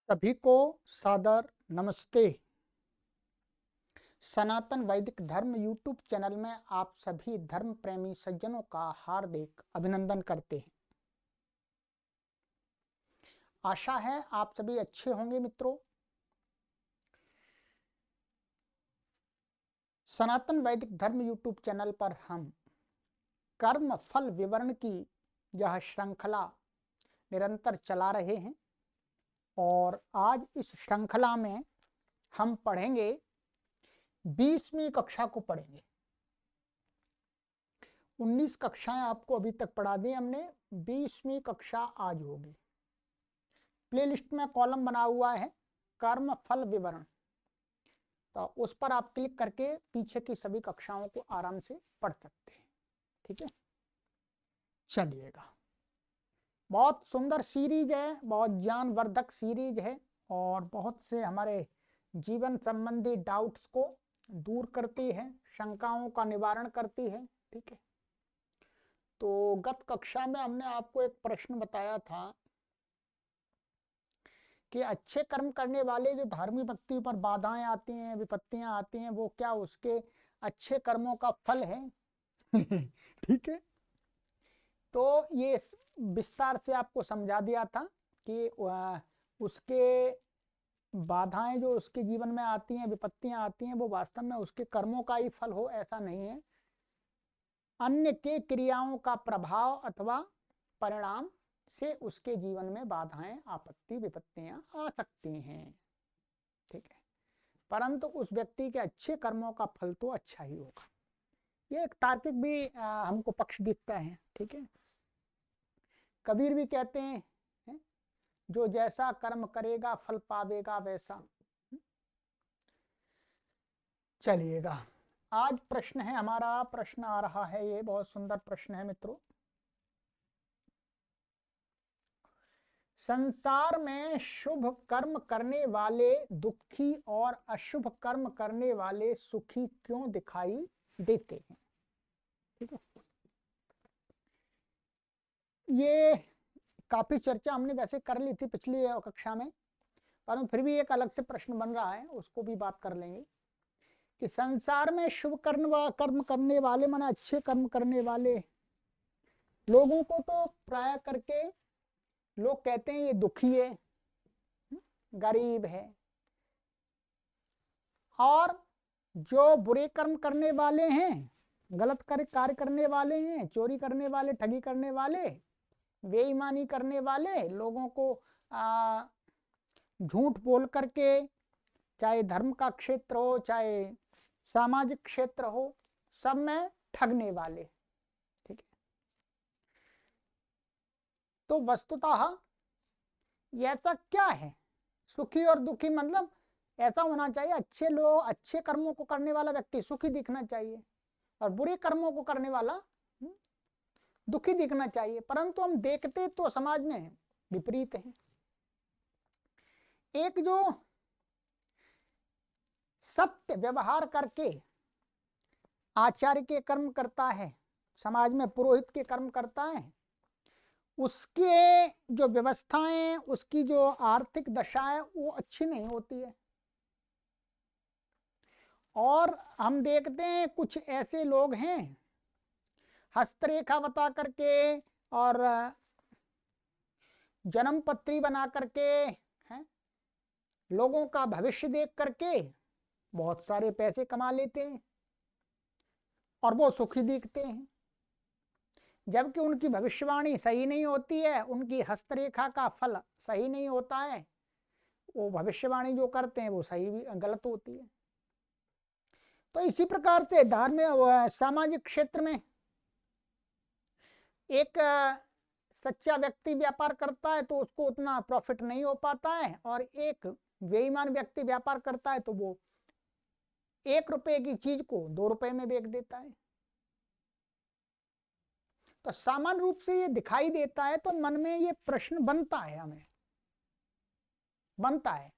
सभी को सादर नमस्ते। सनातन वैदिक धर्म यूट्यूब चैनल में आप सभी धर्म प्रेमी सज्जनों का हार्दिक अभिनंदन करते हैं। आशा है आप सभी अच्छे होंगे मित्रों। सनातन वैदिक धर्म यूट्यूब चैनल पर हम कर्म फल विवरण की यह श्रृंखला निरंतर चला रहे हैं और आज इस श्रृंखला में हम पढ़ेंगे 20वीं कक्षा को पढ़ेंगे। 19 कक्षाएं आपको अभी तक पढ़ा दी हमने, 20वीं कक्षा आज होगी। प्लेलिस्ट में कॉलम बना हुआ है कर्म फल विवरण, तो उस पर आप क्लिक करके पीछे की सभी कक्षाओं को आराम से पढ़ सकते हैं। ठीक है, चलिएगा। बहुत सुंदर सीरीज है, बहुत ज्ञानवर्धक सीरीज है और बहुत से हमारे जीवन संबंधी डाउट्स को दूर करती है, शंकाओं का निवारण करती है। ठीक है, तो गत कक्षा में हमने आपको एक प्रश्न बताया था कि अच्छे कर्म करने वाले जो धार्मिक व्यक्ति पर बाधाएं आती हैं, विपत्तियां आती हैं, वो क्या उसके अच्छे कर्मों का फल है। ठीक है, तो ये विस्तार से आपको समझा दिया था कि उसके बाधाएं जो उसके जीवन में आती हैं, विपत्तियां आती हैं, वो वास्तव में उसके कर्मों का ही फल हो, ऐसा नहीं है। अन्य के क्रियाओं का प्रभाव अथवा परिणाम से उसके जीवन में बाधाएं, आपत्ति, विपत्तियां आ सकती हैं। ठीक है, परंतु उस व्यक्ति के अच्छे कर्मों का फल तो अच्छा ही होगा। ये एक तार्किक भी हमको पक्ष दिखता है। ठीक है, कबीर भी कहते हैं जो जैसा कर्म करेगा फल पावेगा वैसा। चलिएगा, आज प्रश्न है हमारा, प्रश्न आ रहा है, ये बहुत सुंदर प्रश्न है मित्रों। संसार में शुभ कर्म करने वाले दुखी और अशुभ कर्म करने वाले सुखी क्यों दिखाई देते हैं। ठीक है, ये काफी चर्चा हमने वैसे कर ली थी पिछली कक्षा में, परंतु फिर भी एक अलग से प्रश्न बन रहा है, उसको भी बात कर लेंगे कि संसार में शुभ कर्म करने वाले माने अच्छे कर्म करने वाले लोगों को तो प्राय करके लोग कहते हैं ये दुखी है, गरीब है, और जो बुरे कर्म करने वाले हैं, गलत कार्य करने वाले हैं, चोरी करने वाले, ठगी करने वाले, बेईमानी करने वाले, लोगों को झूठ बोल करके, चाहे धर्म का क्षेत्र हो चाहे सामाजिक क्षेत्र हो, सब में ठगने वाले। ठीक है, तो वस्तुतः ऐसा क्या है, सुखी और दुखी मतलब ऐसा होना चाहिए, अच्छे लोग, अच्छे कर्मों को करने वाला व्यक्ति सुखी दिखना चाहिए और बुरे कर्मों को करने वाला दुखी दिखना चाहिए, परंतु हम देखते तो समाज में विपरीत है। एक जो सत्य व्यवहार करके आचार्य के कर्म करता है, समाज में पुरोहित के कर्म करता है, उसके जो व्यवस्थाएं, उसकी जो आर्थिक दशा है वो अच्छी नहीं होती है। और हम देखते हैं कुछ ऐसे लोग हैं हस्तरेखा बता करके और जन्म पत्री बना करके हैं, लोगों का भविष्य देख करके बहुत सारे पैसे कमा लेते हैं और वो सुखी दिखते हैं, जबकि उनकी भविष्यवाणी सही नहीं होती है, उनकी हस्तरेखा का फल सही नहीं होता है, वो भविष्यवाणी जो करते हैं वो सही भी गलत होती है। तो इसी प्रकार से धार्मिक सामाजिक क्षेत्र में एक सच्चा व्यक्ति व्यापार करता है तो उसको उतना प्रॉफिट नहीं हो पाता है, और एक बेईमान व्यक्ति व्यापार करता है तो वो 1 रुपए की चीज को 2 रुपए में बेच देता है। तो सामान्य रूप से ये दिखाई देता है, तो मन में ये प्रश्न बनता है, हमें बनता है।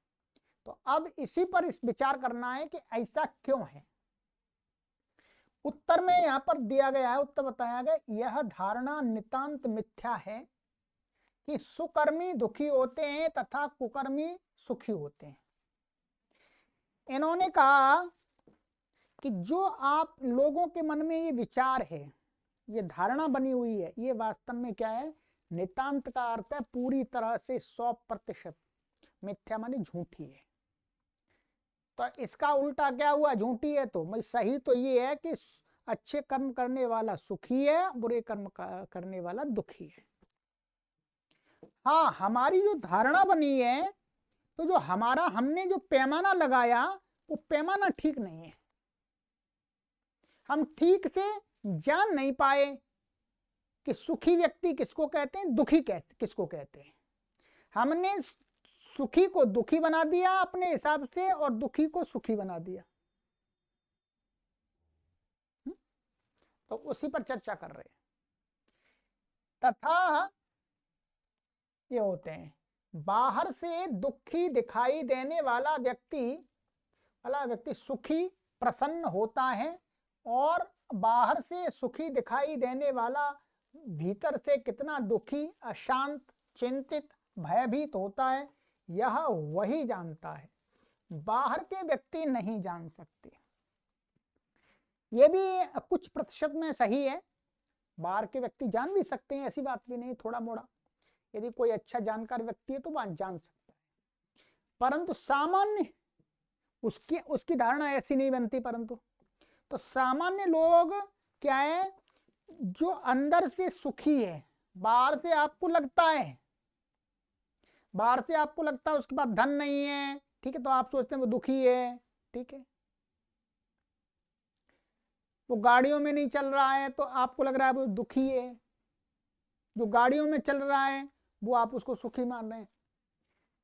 तो अब इसी पर इस विचार करना है कि ऐसा क्यों है। उत्तर में यहाँ पर दिया गया है, उत्तर बताया गया, यह धारणा नितांत मिथ्या है कि सुकर्मी दुखी होते हैं तथा कुकर्मी सुखी होते हैं। इन्होंने कहा कि जो आप लोगों के मन में ये विचार है, ये धारणा बनी हुई है, ये वास्तव में क्या है? नितांत का अर्थ है पूरी तरह से 100% मिथ्या माने झूठी है। तो इसका उल्टा क्या हुआ? झूठी है। तो मैं सही तो ये है कि अच्छे कर्म करने वाला सुखी है, बुरे कर्म करने वाला दुखी है। हाँ, हमारी जो धारणा बनी है, तो जो हमने जो पैमाना लगाया वो पैमाना ठीक नहीं है। हम ठीक से जान नहीं पाए कि सुखी व्यक्ति किसको कहते हैं, दुखी किसको कहते हैं। हमने सुखी को दुखी बना दिया अपने हिसाब से और दुखी को सुखी बना दिया। तो उसी पर चर्चा कर रहे हैं। तथा ये होते हैं बाहर से दुखी दिखाई देने वाला व्यक्ति सुखी प्रसन्न होता है, और बाहर से सुखी दिखाई देने वाला भीतर से कितना दुखी, अशांत, चिंतित, भयभीत होता है, यह वही जानता है, बाहर के व्यक्ति नहीं जान सकते। ये भी कुछ प्रतिशत में सही है, बाहर के व्यक्ति जान भी सकते हैं, ऐसी बात भी नहीं, थोड़ा मोड़ा यदि कोई अच्छा जानकार व्यक्ति है तो वह जान सकता है, परंतु सामान्य उसकी धारणा ऐसी नहीं बनती। परंतु तो सामान्य लोग क्या है, जो अंदर से सुखी है, बाहर से आपको लगता है उसके पास धन नहीं है, ठीक है, तो आप सोचते हैं वो दुखी है, ठीक है। वो गाड़ियों में नहीं चल रहा है तो आपको लग रहा है वो दुखी है, जो गाड़ियों में चल रहा है वो आप उसको सुखी मान रहे हैं।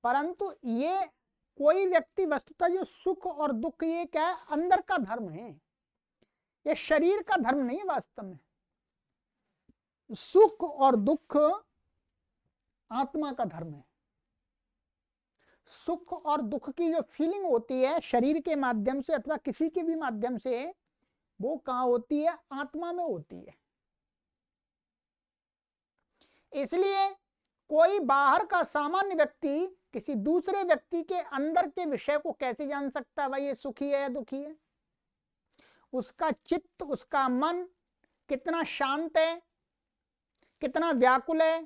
परंतु ये कोई व्यक्ति वस्तुतः जो सुख और दुख, ये क्या है? अंदर का धर्म है, ये शरीर का धर्म नहीं है। वास्तव में सुख और दुख आत्मा का धर्म है। सुख और दुख की जो फीलिंग होती है शरीर के माध्यम से अथवा किसी के भी माध्यम से, वो कहाँ होती है? आत्मा में होती है। इसलिए कोई बाहर का सामान्य व्यक्ति किसी दूसरे व्यक्ति के अंदर के विषय को कैसे जान सकता है, भाई ये सुखी है या दुखी है? उसका चित्त, उसका मन कितना शांत है, कितना व्याकुल है,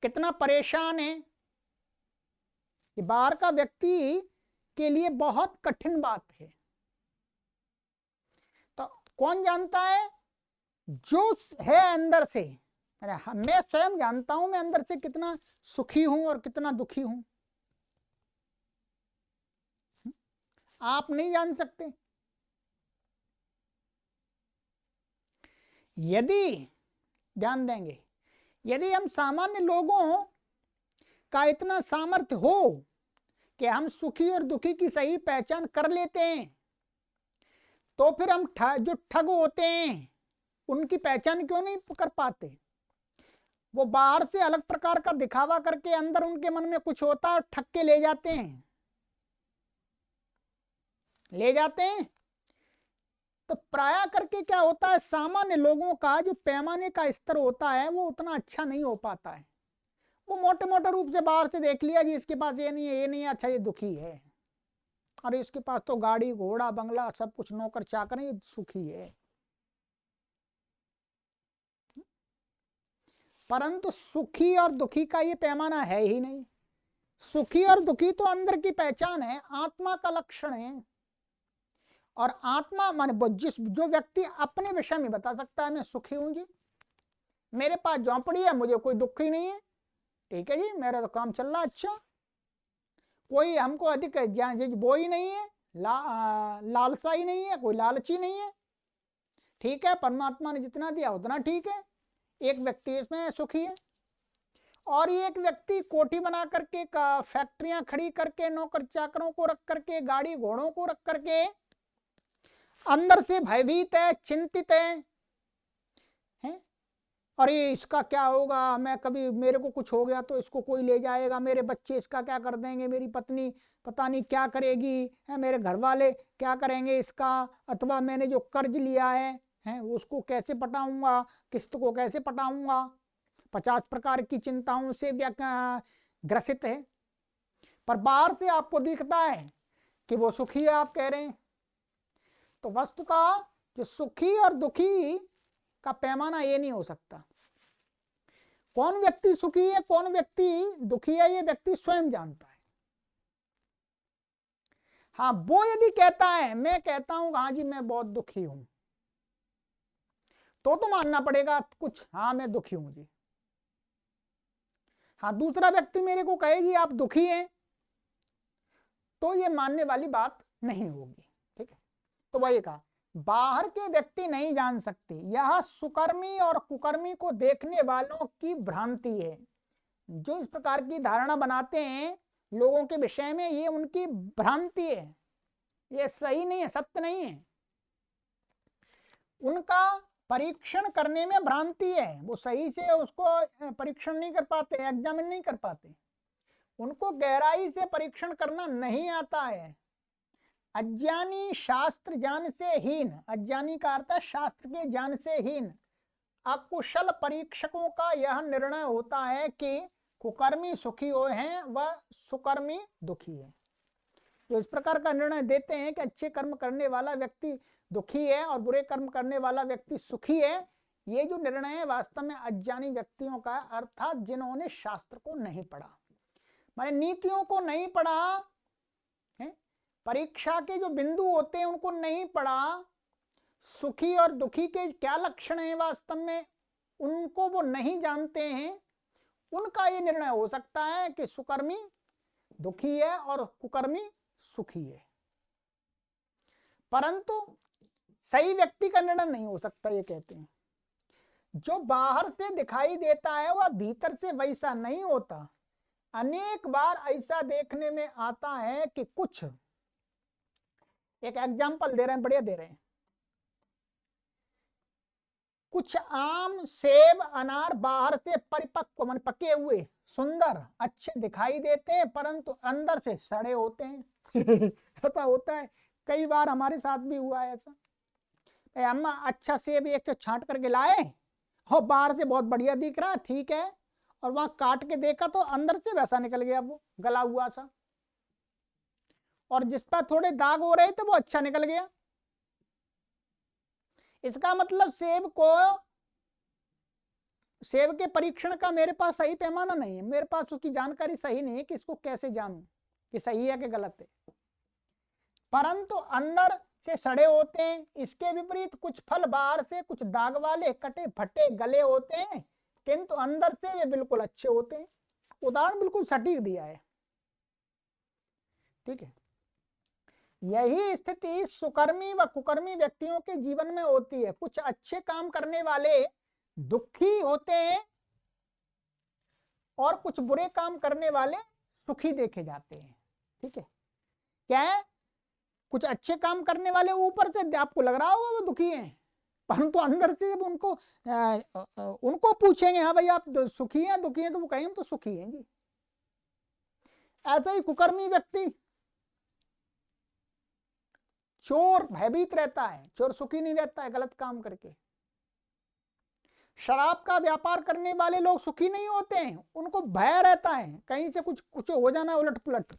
कितना परेशान है, ये बाहर का व्यक्ति के लिए बहुत कठिन बात है। तो कौन जानता है? जो है अंदर से। मैं स्वयं जानता हूं मैं अंदर से कितना सुखी हूं और कितना दुखी हूं, आप नहीं जान सकते। यदि ध्यान देंगे, यदि हम सामान्य लोगों का इतना सामर्थ्य हो कि हम सुखी और दुखी की सही पहचान कर लेते हैं, तो फिर हम जो ठग होते हैं उनकी पहचान क्यों नहीं कर पाते? वो बाहर से अलग प्रकार का दिखावा करके अंदर उनके मन में कुछ होता है और ठग के ले जाते हैं। तो प्राय करके क्या होता है, सामान्य लोगों का जो पैमाने का स्तर होता है वो उतना अच्छा नहीं हो पाता है। वो मोटे मोटे रूप से बाहर से देख लिया जी, इसके पास ये नहीं है, अच्छा ये दुखी है, अरे इसके पास तो गाड़ी घोड़ा बंगला सब कुछ नौकर चाकर है, ये सुखी है। परंतु सुखी और दुखी का ये पैमाना है ही नहीं। सुखी और दुखी तो अंदर की पहचान है, आत्मा का लक्षण है। और आत्मा माने जो व्यक्ति अपने विषय में बता सकता है मैं सुखी हूं जी, मेरे पास झोंपड़ी है, मुझे कोई दुख ही नहीं है, ठीक है जी, मेरा तो काम चल रहा अच्छा, कोई हमको अधिक वो ही नहीं है, लालसा ही नहीं है, कोई लालची नहीं है, ठीक है, परमात्मा ने जितना दिया उतना ठीक है। एक व्यक्ति इसमें सुखी है। और ये एक व्यक्ति कोठी बना करके, फैक्ट्रियां खड़ी करके, नौकर चाकरों को रख करके, गाड़ी घोड़ों को रख करके अंदर से भयभीत है, चिंतित है? और ये इसका क्या होगा, मैं कभी मेरे को कुछ हो गया तो इसको कोई ले जाएगा, मेरे बच्चे इसका क्या कर देंगे, मेरी पत्नी पता नहीं क्या करेगी, मेरे घर वाले क्या करेंगे इसका, अथवा मैंने जो कर्ज लिया है उसको कैसे पटाऊंगा, किस्त को कैसे पटाऊंगा। 50 प्रकार की चिंताओं से ग्रसित है, पर बाहर से आपको दिखता है कि वो सुखी है, आप कह रहे हैं। तो वस्तुतः जो सुखी और दुखी का पैमाना ये नहीं हो सकता। कौन व्यक्ति सुखी है, कौन व्यक्ति दुखी है, ये व्यक्ति स्वयं जानता है। हाँ, वो यदि कहता है, मैं कहता हूं हाँ जी मैं बहुत दुखी हूं, तो मानना पड़ेगा कुछ, हाँ मैं दुखी हूं जी। हाँ, दूसरा व्यक्ति मेरे को कहे जी आप दुखी हैं, तो ये मानने वाली बात नहीं होगी। ठीक है, तो वही कहा, बाहर के व्यक्ति नहीं जान सकते, यह सुकर्मी और कुकर्मी को देखने वालों की भ्रांति है। जो इस प्रकार की धारणा बनाते हैं लोगों के विषय में, ये उनकी भ्रांति है, ये सही नहीं है, सत्य नहीं है। उनका परीक्षण करने में भ्रांति है, वो सही से उसको परीक्षण नहीं कर पाते, एग्जामिन नहीं कर पाते, उनको गहराई से परीक्षण करना नहीं आता है। अज्ञानी शास्त्र ज्ञान से हीन, अज्ञानी का अर्थ है शास्त्र के ज्ञान से हीन, अकुशल परीक्षकों का यह निर्णय होता है कि कुकर्मी सुखी हो हैं व सुकर्मी दुखी है। जो इस प्रकार का निर्णय देते हैं कि अच्छे कर्म करने वाला व्यक्ति दुखी है और बुरे कर्म करने वाला व्यक्ति सुखी है, ये जो निर्णय है वास्तव में अज्ञानी व्यक्तियों का, अर्थात जिन्होंने शास्त्र को नहीं पढ़ा, माने नीतियों को नहीं पढ़ा है, परीक्षा के जो बिंदु होते हैं उनको नहीं पढ़ा, सुखी और दुखी के क्या लक्षण हैं वास्तव में उनको वो नहीं जानते हैं, उनका ये निर्णय हो सकता है कि सुकर्मी दुखी है और कुकर्मी सुखी है, परंतु सही व्यक्ति का निर्णय नहीं हो सकता। ये कहते हैं जो बाहर से दिखाई देता है वह भीतर से वैसा नहीं होता। अनेक बार ऐसा देखने में आता है कि कुछ, एक एग्जाम्पल दे रहे हैं, बढ़िया दे रहे हैं, कुछ आम सेब अनार बाहर से परिपक्व मन पके हुए सुंदर अच्छे दिखाई देते हैं, परंतु अंदर से सड़े होते हैं। ऐसा होता है, कई बार हमारे साथ भी हुआ है ऐसा। अम्मा अच्छा सेब एक से छांट करके लाए, हो बाहर से बहुत बढ़िया दिख रहा, ठीक है, और वहां काट के देखा तो अंदर से वैसा निकल गया, वो गला हुआ सा, और जिस पर थोड़े दाग हो रहे थे वो अच्छा निकल गया। इसका मतलब सेब के परीक्षण का मेरे पास सही पैमाना नहीं है, मेरे पास उसकी जानकारी सही नहीं है कि इसको कैसे जानूं कि सही है कि गलत है, परंतु अंदर से सड़े होते हैं। इसके विपरीत कुछ फल बाहर से कुछ दाग वाले कटे फटे गले होते हैं, किंतु अंदर से वे बिल्कुल अच्छे होते हैं। उदाहरण बिल्कुल सटीक दिया है। ठीक है, यही स्थिति सुकर्मी व कुकर्मी व्यक्तियों के जीवन में होती है। कुछ अच्छे काम करने वाले दुखी होते हैं और कुछ बुरे काम करने वाले सुखी देखे जाते हैं। ठीक है, क्या है, कुछ अच्छे काम करने वाले ऊपर से आपको लग रहा होगा वो दुखी हैं, परंतु अंदर से जब उनको पूछेंगे हाँ भाई आप सुखी हैं दुखी हैं, तो वो कहेंगे तो सुखी हैं जी। ऐसा ही कुकर्मी व्यक्ति, चोर भयभीत रहता है, चोर सुखी नहीं रहता है गलत काम करके। शराब का व्यापार करने वाले लोग सुखी नहीं होते हैं, उनको भय रहता है कहीं से कुछ हो जाना उलट पुलट।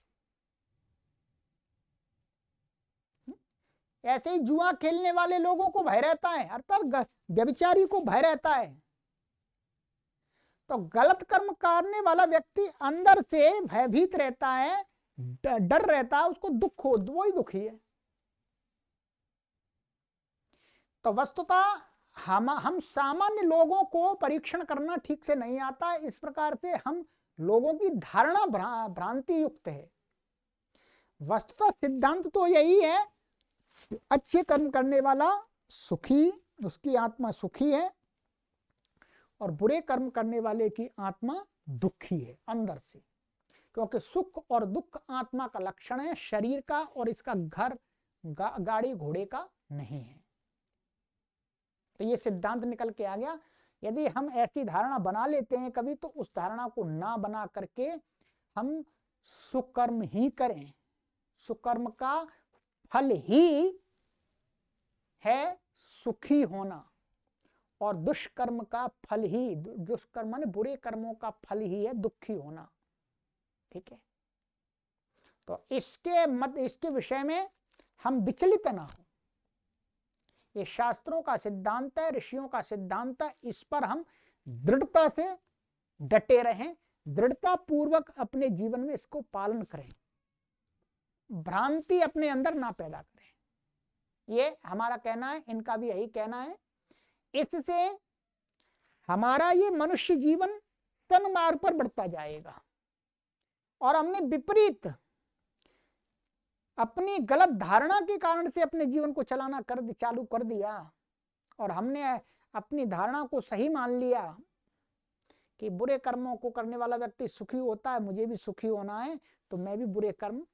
ऐसे ही जुआ खेलने वाले लोगों को भय रहता है, अर्थात व्यभिचारी को भय रहता है। तो गलत कर्म करने वाला व्यक्ति अंदर से भयभीत रहता है, डर रहता है, उसको दुख हो, वो ही दुखी है। तो वस्तुतः हम सामान्य लोगों को परीक्षण करना ठीक से नहीं आता है, इस प्रकार से हम लोगों की धारणा भ्रांति युक्त है। वस्तुतः सिद्धांत तो यही है, अच्छे कर्म करने वाला सुखी, उसकी आत्मा सुखी है, और बुरे कर्म करने वाले की आत्मा दुखी है अंदर से, क्योंकि सुख और दुख आत्मा का लक्षण है, शरीर का और इसका घर गाड़ी घोड़े का नहीं है। तो ये सिद्धांत निकल के आ गया। यदि हम ऐसी धारणा बना लेते हैं कभी, तो उस धारणा को ना बना करके हम सुकर्म ही करें। सुकर्म का फल ही है सुखी होना, और दुष्कर्म का फल ही, दुष्कर्म माने बुरे कर्मों का फल ही है दुखी होना। ठीक है, तो इसके विषय में हम विचलित ना हो। ये शास्त्रों का सिद्धांत है, ऋषियों का सिद्धांत है, इस पर हम दृढ़ता से डटे रहें, दृढ़ता पूर्वक अपने जीवन में इसको पालन करें, भ्रांति अपने अंदर ना पैदा करें। ये हमारा कहना है, इनका भी यही कहना है। इससे हमारा ये मनुष्य जीवन सन्मार्ग पर बढ़ता जाएगा। और हमने विपरीत अपनी गलत धारणा के कारण से अपने जीवन को चलाना चालू कर दिया, और हमने अपनी धारणा को सही मान लिया कि बुरे कर्मों को करने वाला व्यक्ति सुखी होता है, मुझे भी सुखी होना है, तो मैं भी बुरे कर्म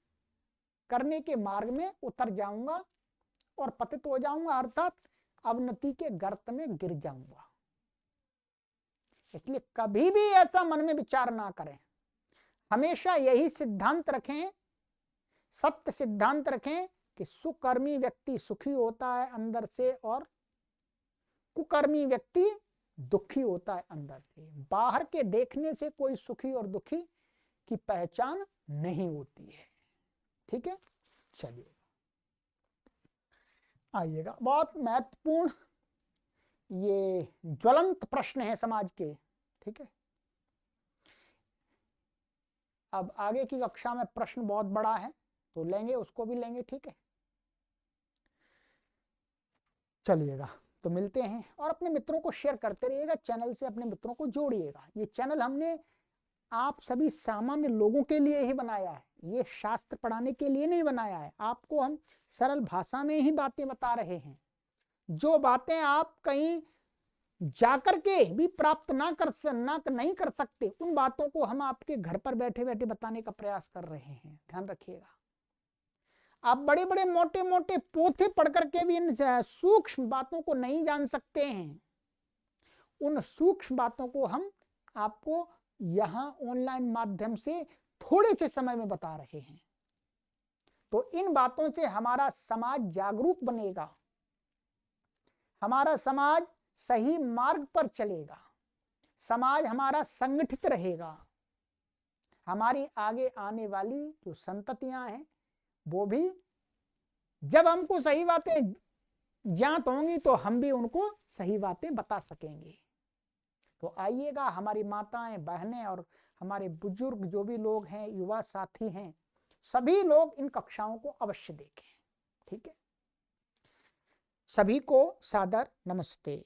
करने के मार्ग में उतर जाऊंगा और पतित हो जाऊंगा, अर्थात अवनति के गर्त में गिर जाऊंगा। इसलिए कभी भी ऐसा मन में विचार ना करें, हमेशा यही सिद्धांत रखें, सत्य सिद्धांत रखें कि सुकर्मी व्यक्ति सुखी होता है अंदर से और कुकर्मी व्यक्ति दुखी होता है अंदर से। बाहर के देखने से कोई सुखी और दुखी की पहचान नहीं होती है। ठीक है, चलिए आइएगा, बहुत महत्वपूर्ण ये ज्वलंत प्रश्न है समाज के। ठीक है, अब आगे की कक्षा में प्रश्न बहुत बड़ा है तो लेंगे, उसको भी लेंगे। ठीक है, चलिएगा, तो मिलते हैं। और अपने मित्रों को शेयर करते रहिएगा, चैनल से अपने मित्रों को जोड़िएगा। ये चैनल हमने आप सभी सामान्य लोगों के लिए ही बनाया है, ये शास्त्र पढ़ाने के लिए नहीं बनाया है। आपको हम सरल भाषा में ही बातें बता रहे हैं। जो बातें आप कहीं जाकर के भी प्राप्त नहीं कर सकते, उन बातों को हम आपके घर पर बैठे बैठे बताने का प्रयास कर रहे हैं। ध्यान रखिएगा, आप बड़े बड़े मोटे मोटे पोथे पढ़ करके भी इन सूक्ष्म बातों को नहीं जान सकते हैं। उन सूक्ष्म बातों को हम आपको यहाँ ऑनलाइन माध्यम से थोड़े से समय में बता रहे हैं। तो इन बातों से हमारा समाज जागरूक बनेगा, हमारा समाज सही मार्ग पर चलेगा, समाज हमारा संगठित रहेगा, हमारी आगे आने वाली जो संततियां हैं वो भी जब हमको सही बातें ज्ञात होंगी तो हम भी उनको सही बातें बता सकेंगे। तो आइएगा, हमारी माताएं, बहनें और हमारे बुजुर्ग जो भी लोग हैं, युवा साथी हैं, सभी लोग इन कक्षाओं को अवश्य देखें। ठीक है, सभी को सादर नमस्ते।